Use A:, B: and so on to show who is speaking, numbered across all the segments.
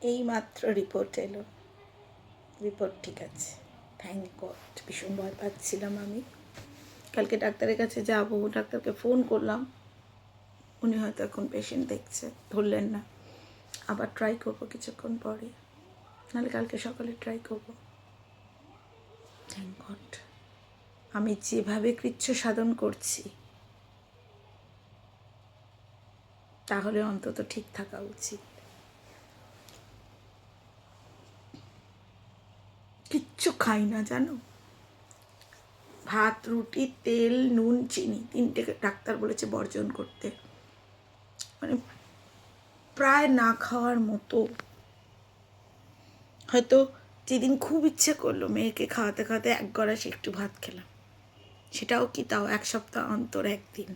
A: এই মাত্র রিপোর্ট এলো, রিপোর্ট ঠিক আছে, থ্যাংক গড। ভীষণ ভয় পাচ্ছিলাম আমি। কালকে ডাক্তারের কাছে যাব, ডাক্তারকে ফোন করলাম, উনি হয়তো এখন পেশেন্ট দেখছে, ধরলেন না। আবার ট্রাই করবো কিছুক্ষণ পরে, নাহলে কালকে সকালে ট্রাই করবো। Thank god. আমি যেভাবে কৃচ্ছ সাধন করছি তাহলে অন্তত ঠিক থাকা উচিত। কিচ্ছু খাই না জানো, ভাত, রুটি, তেল, নুন, চিনি, তিনটে ডাক্তার বলেছে বর্জন করতে, মানে প্রায় না খাওয়ার মতো। হয়তো যেদিন খুব ইচ্ছে করলো মেয়েকে খাওয়াতে খাওয়াতে এক গড়াস একটু ভাত খেলাম, সেটাও কি তাও এক সপ্তাহ অন্তর একদিন।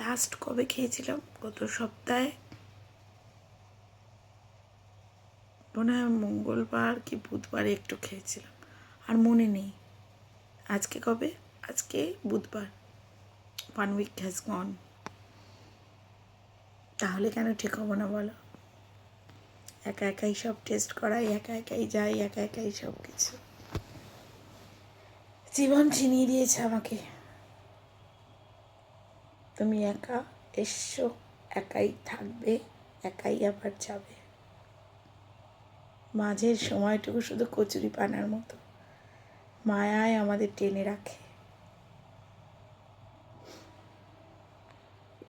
A: লাস্ট কবে খেয়েছিলাম? গত সপ্তাহে মনে হয় মঙ্গলবার কি বুধবারে একটু খেয়েছিলাম, আর মনে নেই। আজকে কবে? আজকে বুধবার। 1 week has gone। তাহলে কেন ঠিক হবো না বলো? একা একাই সব টেস্ট করাই, একা একাই যাই, একা একাই সব কিছু। জীবন চিনিয়ে দিয়েছে আমাকে। তুমি একা এসছো, একাই থাকবে, একাই আবার যাবে। মাঝের সময়টুকু শুধু কচুরি পানার মতো মায়ায় আমাদের টেনে রাখে।